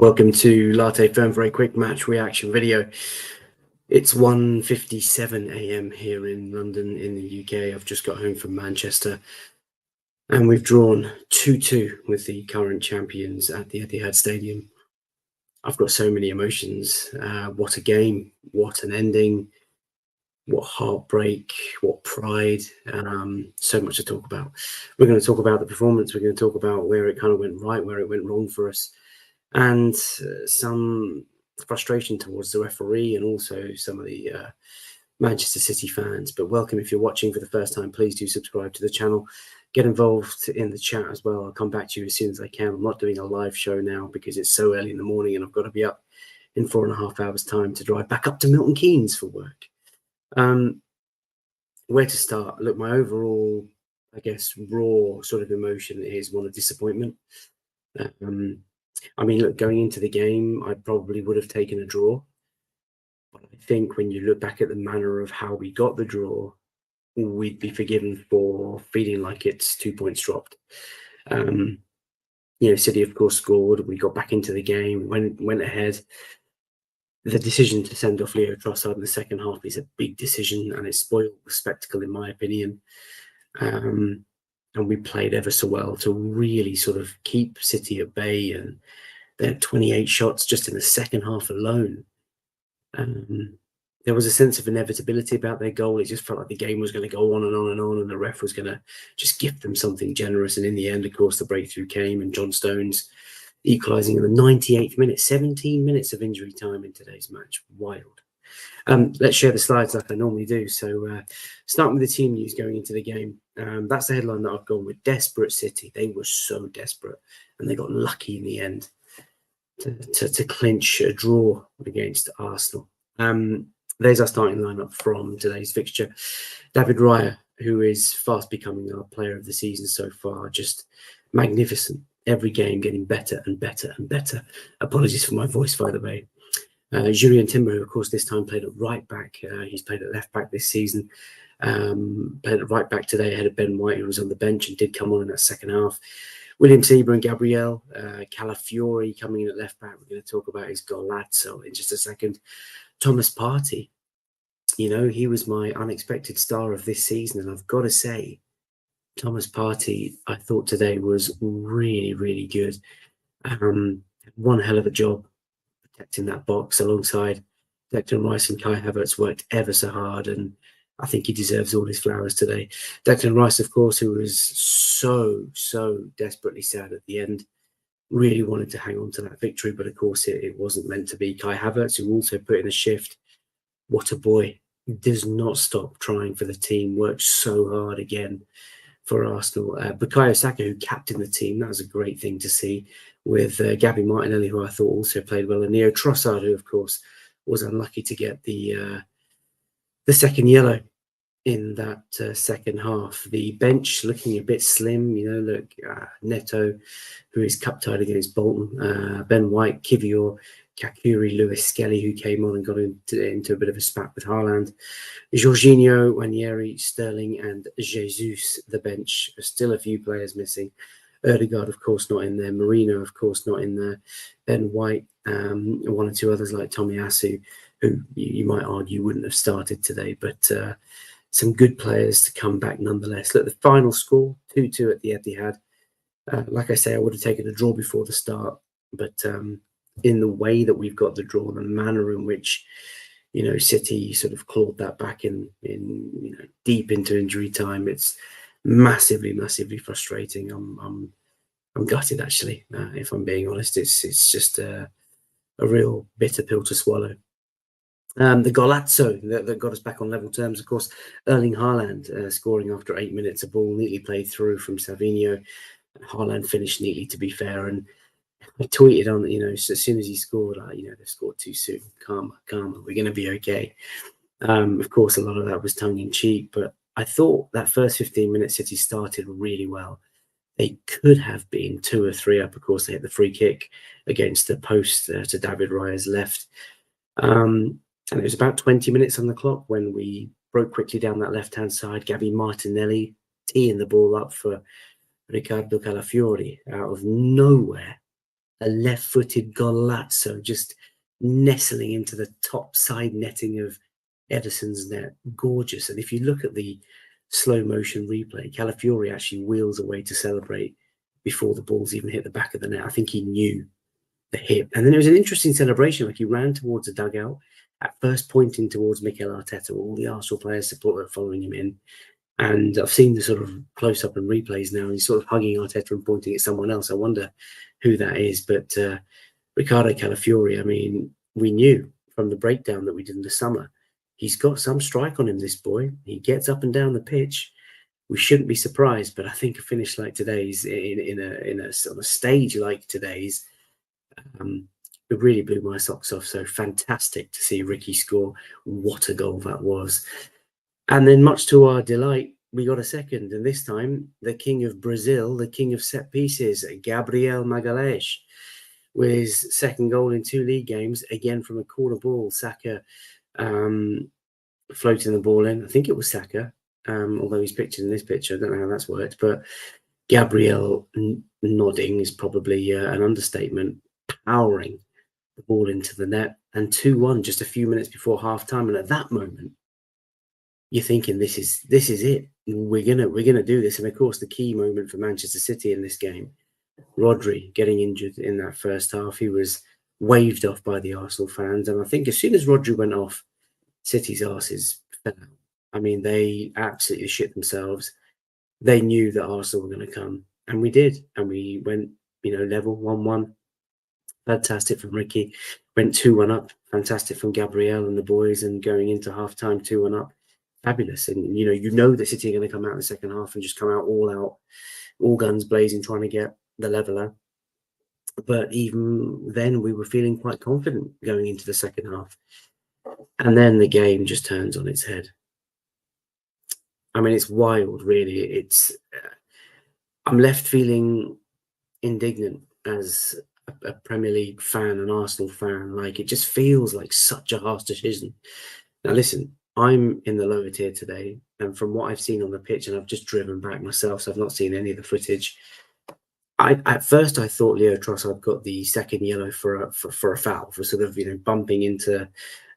Welcome to Latte Firm for a quick match reaction video. It's 1:57 a.m. here in London in the UK. I've just got home from Manchester and we've drawn 2-2 with the current champions at the Etihad Stadium. I've got so many emotions. What a game, what an ending, what heartbreak, what pride, so much to talk about. We're going to talk about the performance, we're going to talk about where it kind of went right, where it went wrong for us, and some frustration towards the referee and also some of the Manchester City fans. But welcome. If you're watching for the first time, please do subscribe to the channel. Get involved in the chat as well. I'll come back to you as soon as I can. I'm not doing a live show now because it's so early in the morning and I've got to be up in 4.5 hours time to drive back up to Milton Keynes for work. Where to start? Look, my overall, I guess, raw sort of emotion is one of disappointment. I mean, look, going into the game, I probably would have taken a draw. But I think when you look back at the manner of how we got the draw, we'd be forgiven for feeling like it's 2 points dropped. City, of course, scored. We got back into the game, went ahead. The decision to send off Leo Trossard in the second half is a big decision, and it spoiled the spectacle, in my opinion. And we played ever so well to really sort of keep City at bay, and they had 28 shots just in the second half alone. There was a sense of inevitability about their goal. It just felt like the game was going to go on and on and on, and the ref was going to just gift them something generous. And in the end, of course, the breakthrough came, and John Stones equalising in the 98th minute. 17 minutes of injury time in today's match. Wild. Let's share the slides like I normally do. So starting with the team news going into the game. That's the headline that I've gone with. Desperate City. They were so desperate, and they got lucky in the end to clinch a draw against Arsenal. There's our starting lineup from today's fixture. David Raya, who is fast becoming our player of the season so far, just magnificent. Every game getting better and better and better. Apologies for my voice, by the way. Julien Timber, who of course this time played at right back. He's played at left back this season. Played at right back today ahead of Ben White, who was on the bench and did come on in that second half. William Sieber and Gabriel. Calafiori coming in at left back. We're going to talk about his golazzo in just a second. Thomas Partey. You know, he was my unexpected star of this season, and I've got to say, Thomas Partey, I thought today was really, really good. One hell of a job protecting that box alongside Declan Rice, and Kai Havertz worked ever so hard, and I think he deserves all his flowers today. Declan Rice, of course, who was so desperately sad at the end, really wanted to hang on to that victory, but of course it wasn't meant to be. Kai Havertz, who also put in a shift. What a boy. Does not stop trying for the team, worked so hard again for Arsenal. Bukayo Saka, who captained the team, that was a great thing to see, with Gabby Martinelli, who I thought also played well, and Leo Trossard, who of course was unlucky to get the second yellow in that second half. The bench looking a bit slim, you know. Look, Neto, who is cup-tied against Bolton, Ben White, Kivior, Kakuri, Lewis Skelly, who came on and got into a bit of a spat with Haaland. Jorginho, Wanyeri, Sterling, and Jesus, the bench. Still a few players missing. Erdegaard, of course, not in there. Marino, of course, not in there. Ben White, one or two others like Tomiyasu, who you might argue wouldn't have started today, but some good players to come back nonetheless. Look, the final score, 2-2 at the Etihad. Like I say, I would have taken a draw before the start, but in the way that we've got the draw, the manner in which, you know, City sort of clawed that back in you know, deep into injury time, it's massively frustrating. I'm gutted, actually, if I'm being honest. It's just a real bitter pill to swallow. The golazzo that got us back on level terms, of course, Erling Haaland scoring after 8 minutes, a ball neatly played through from Savinho. Haaland finished neatly, to be fair, and I tweeted on, you know, so as soon as he scored, you know, they've scored too soon. Calma, we're going to be okay. Of course, a lot of that was tongue-in-cheek, but I thought that first 15 minutes City started really well. They could have been 2 or 3 up. Of course, they hit the free kick against the post to David Raya's left. And it was about 20 minutes on the clock when we broke quickly down that left-hand side. Gabby Martinelli teeing the ball up for Riccardo Calafiori out of nowhere. a left-footed golazzo just nestling into the top side netting of Ederson's net. Gorgeous. And if you look at the slow motion replay, Calafiori actually wheels away to celebrate before the balls even hit the back of the net. I think he knew the hit. And then it was an interesting celebration. Like, he ran towards the dugout, at first pointing towards Mikel Arteta, all the Arsenal players support following him in. And I've seen the sort of close-up and replays now, and he's sort of hugging Arteta and pointing at someone else. I wonder who that is. But Riccardo Calafiori, I mean, we knew from the breakdown that we did in the summer, he's got some strike on him, this boy. He gets up and down the pitch. We shouldn't be surprised, but I think a finish like today's, in a sort of stage like today's, it really blew my socks off. So fantastic to see Ricky score. What a goal that was. And then, much to our delight, we got a second. And this time, the king of Brazil, the king of set pieces, Gabriel Magalhães, with his second goal in 2 league games, again from a corner ball. Saka floating the ball in. I think it was Saka, although he's pictured in this picture. I don't know how that's worked. But Gabriel nodding is probably an understatement, powering the ball into the net, and 2-1 just a few minutes before half time. And at that moment, you're thinking, this is it. We're gonna do this. And of course, the key moment for Manchester City in this game, Rodri getting injured in that first half. He was waved off by the Arsenal fans, and I think as soon as Rodri went off, City's arses fell out. I mean, they absolutely shit themselves. They knew that Arsenal were going to come, and we did, and we went, level 1-1. Fantastic from Ricky. Went 2-1 up. Fantastic from Gabriel and the boys, and going into half time 2-1 up. Fabulous. And you know that City are going to come out in the second half and just come out, all guns blazing, trying to get the leveler. But even then, we were feeling quite confident going into the second half. And then the game just turns on its head. I mean, it's wild, really. I'm left feeling indignant as a Premier League fan, an Arsenal fan. Like, it just feels like such a harsh decision. Now, listen, I'm in the lower tier today, and from what I've seen on the pitch, and I've just driven back myself, so I've not seen any of the footage. At first, I thought Leo Trossard got the second yellow for a foul, for sort of bumping into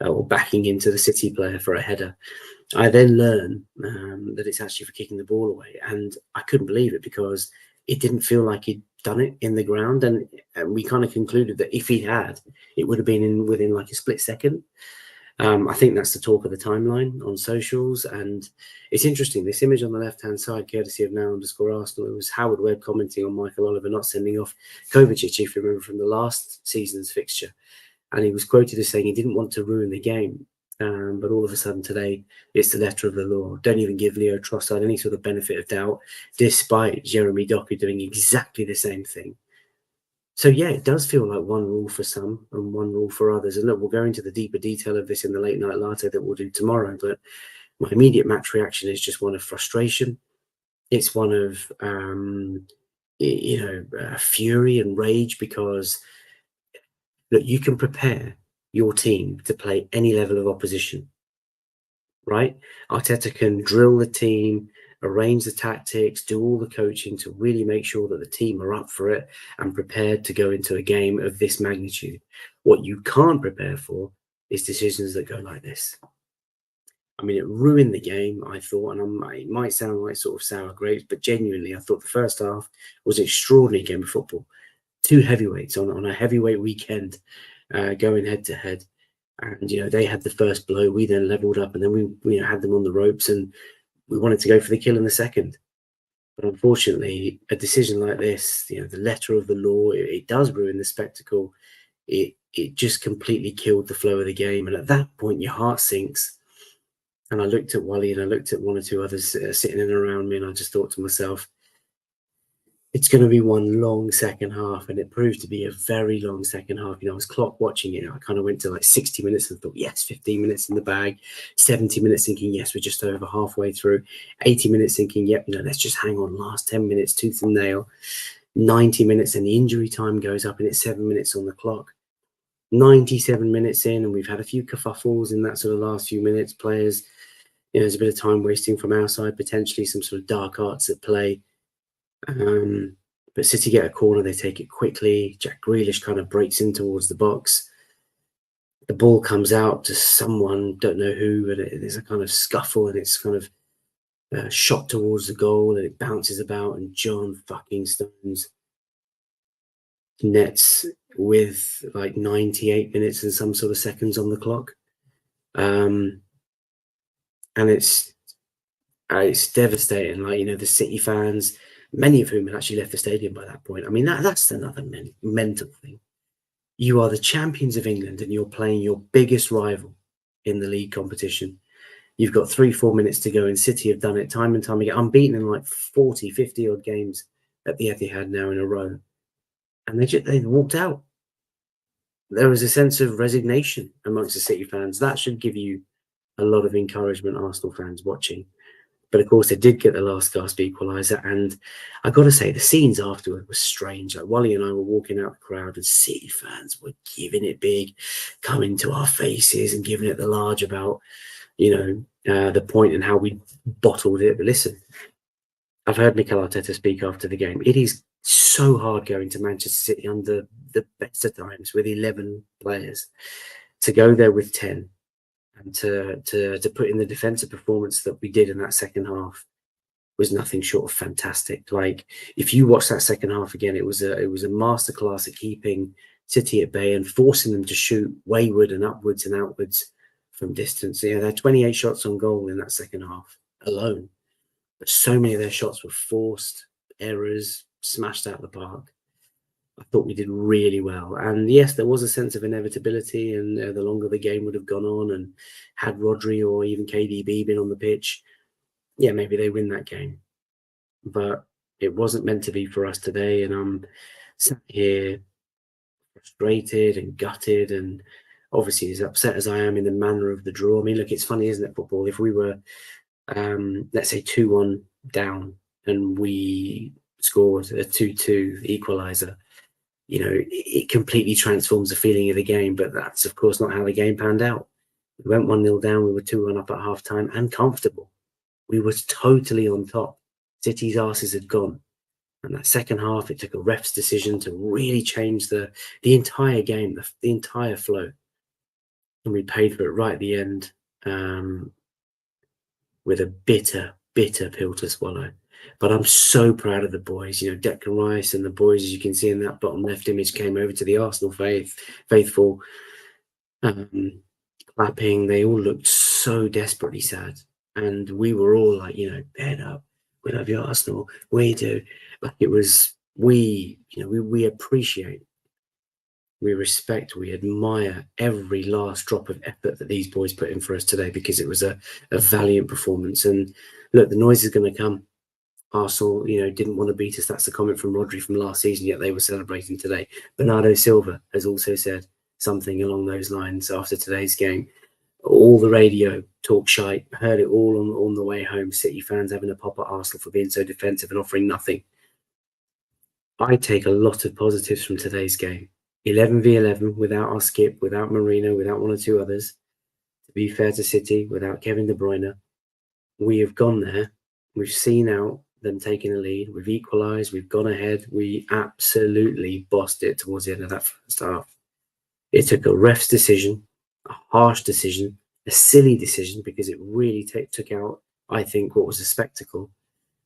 or backing into the City player for a header. I then learn that it's actually for kicking the ball away, and I couldn't believe it because it didn't feel like he'd done it in the ground, and we kind of concluded that if he had, it would have been within like a split second. I think that's the talk of the timeline on socials, and it's interesting. This image on the left-hand side, courtesy of now_Arsenal, it was Howard Webb commenting on Michael Oliver not sending off Kovacic, if you remember, from the last season's fixture, and he was quoted as saying he didn't want to ruin the game. But all of a sudden today, it's the letter of the law. Don't even give Leo Trossard any sort of benefit of doubt, despite Jeremy Doku doing exactly the same thing. So yeah, it does feel like one rule for some and one rule for others. And look, we'll go into the deeper detail of this in the late night latte that we'll do tomorrow. But my immediate match reaction is just one of frustration. It's one of fury and rage, because look, you can prepare your team to play any level of opposition, right? Arteta can drill the team, arrange the tactics, do all the coaching to really make sure that the team are up for it and prepared to go into a game of this magnitude. What you can't prepare for is decisions that go like this. I mean, it ruined the game, I thought, and it might sound like sort of sour grapes, but genuinely, I thought the first half was an extraordinary game of football. 2 heavyweights on a heavyweight weekend, going head to head, and they had the first blow. We then leveled up, and then we had them on the ropes, and we wanted to go for the kill in the second. But unfortunately, a decision like this, the letter of the law, it does ruin the spectacle. It just completely killed the flow of the game, and at that point, your heart sinks. And I looked at Wally, and I looked at 1 or 2 others sitting in around me, and I just thought to myself, it's going to be one long second half, and it proved to be a very long second half. I was clock watching it. I kind of went to like 60 minutes and thought, yes, 15 minutes in the bag. 70 minutes thinking, yes, we're just over halfway through. 80 minutes thinking, yep, let's just hang on. Last 10 minutes, tooth and nail. 90 minutes, and the injury time goes up, and it's 7 minutes on the clock. 97 minutes in, and we've had a few kerfuffles in that sort of last few minutes. Players, there's a bit of time wasting from our side, potentially some sort of dark arts at play. But City get a corner, they take it quickly. Jack Grealish kind of breaks in towards the box. The ball comes out to someone, don't know who, and there's a kind of scuffle, and it's kind of shot towards the goal, and it bounces about, and John fucking Stones nets with like 98 minutes and some sort of seconds on the clock. And it's devastating. Like, you know, the City fans, many of whom had actually left the stadium by that point. I mean, that's another mental thing. You are the champions of England and you're playing your biggest rival in the league competition. You've got 3-4 minutes to go, and City have done it time and time again, unbeaten in like 40, 50 odd games at the Etihad now in a row. And they walked out. There was a sense of resignation amongst the City fans. That should give you a lot of encouragement, Arsenal fans watching. But of course, they did get the last gasp equaliser. And I got to say, the scenes afterward were strange. Like, Wally and I were walking out the crowd, and City fans were giving it big, coming to our faces and giving it the large about, you know, the point and how we bottled it. But listen, I've heard Mikel Arteta speak after the game. It is so hard going to Manchester City under the best of times with 11 players. To go there with 10 and to put in the defensive performance that we did in that second half was nothing short of fantastic. Like, if you watch that second half again, it was a masterclass at keeping City at bay and forcing them to shoot wayward and upwards and outwards from distance. You know, they had 28 shots on goal in that second half alone. But so many of their shots were forced, errors, smashed out of the park. I thought we did really well. And yes, there was a sense of inevitability, and the longer the game would have gone on, and had Rodri or even KDB been on the pitch, yeah, maybe they win that game. But it wasn't meant to be for us today, and I'm sat here frustrated and gutted, and obviously as upset as I am in the manner of the draw. I mean, look, it's funny, isn't it, football? If we were, let's say, 2-1 down and we scored a 2-2 equaliser, you know, it completely transforms the feeling of the game. But that's, of course, not how the game panned out. We went 1-0 down. We were 2-1 up at half-time and comfortable. We were totally on top. City's asses had gone. And that second half, it took a ref's decision to really change the entire game, the entire flow. And we paid for it right at the end, with a bitter, bitter pill to swallow. But I'm so proud of the boys. You know, Declan Rice and the boys, as you can see in that bottom left image, came over to the Arsenal faithful, clapping. They all looked so desperately sad. And we were all like, you know, head up. We love you, Arsenal. We do. Like, it was, we appreciate, we respect, we admire every last drop of effort that these boys put in for us today, because it was a valiant performance. And look, the noise is going to come. Arsenal, you know, didn't want to beat us. That's the comment from Rodri from last season, yet they were celebrating today. Bernardo Silva has also said something along those lines after today's game. All the radio talk shite, heard it all on the way home. City fans having a pop at Arsenal for being so defensive and offering nothing. I take a lot of positives from today's game. 11v11 without our skip, without Marino, without one or two others. To be fair to City, without Kevin De Bruyne. We have gone there. We've seen out them taking a lead. We've equalised. We've gone ahead. We absolutely bossed it towards the end of that first half. It took a ref's decision, a harsh decision, a silly decision, because it really took out, I think, what was a spectacle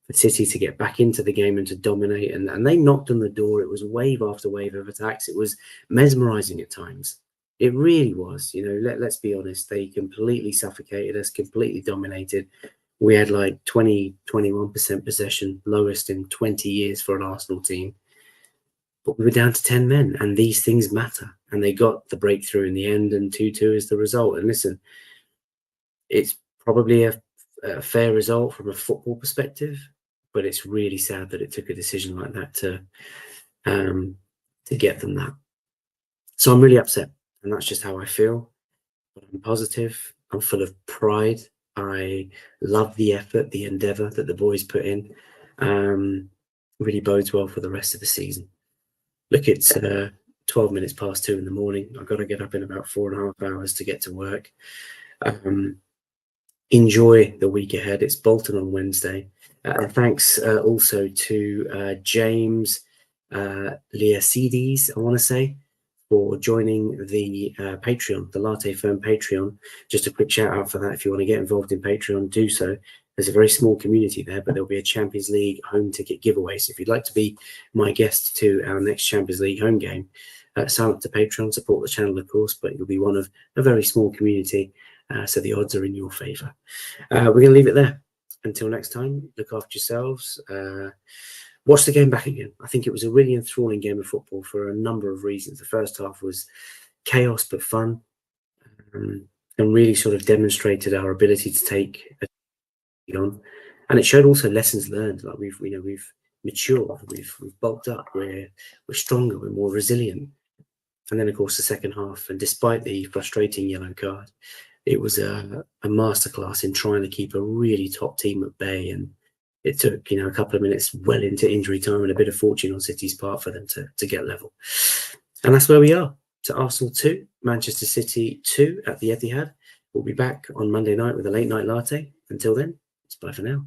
for City to get back into the game and to dominate. And they knocked on the door. It was wave after wave of attacks. It was mesmerising at times. It really was. You know, let's be honest. They completely suffocated us, completely dominated. We had like 21% possession, lowest in 20 years for an Arsenal team. But we were down to 10 men, and these things matter. And they got the breakthrough in the end, and 2-2 is the result. And listen, it's probably a fair result from a football perspective, but it's really sad that it took a decision like that to get them that. So I'm really upset, and that's just how I feel. But I'm positive. I'm full of pride. I love the effort, the endeavour that the boys put in. Really bodes well for the rest of the season. Look, it's 12 minutes past 2 in the morning. I've got to get up in about 4.5 hours to get to work. Enjoy the week ahead. It's Bolton on Wednesday. Thanks also to James Liacides, I want to say, for joining the Patreon, the Latte Firm Patreon. Just a quick shout out for that. If you want to get involved in Patreon, do so. There's a very small community there, but there'll be a Champions League home ticket giveaway. So if you'd like to be my guest to our next Champions League home game, sign up to Patreon, support the channel, of course, but you'll be one of a very small community. So the odds are in your favour. We're going to leave it there. Until next time, look after yourselves. Watch the game back again. I think it was a really enthralling game of football for a number of reasons. The first half was chaos but fun, and really sort of demonstrated our ability to take a on. And it showed also lessons learned. Like we've matured, we've bulked up, we're stronger, we're more resilient. And then of course the second half, and despite the frustrating yellow card, it was a masterclass in trying to keep a really top team at bay. And it took, a couple of minutes well into injury time and a bit of fortune on City's part for them to get level. And that's where we are. So Arsenal 2, Manchester City 2 at the Etihad. We'll be back on Monday night with a late night latte. Until then, it's bye for now.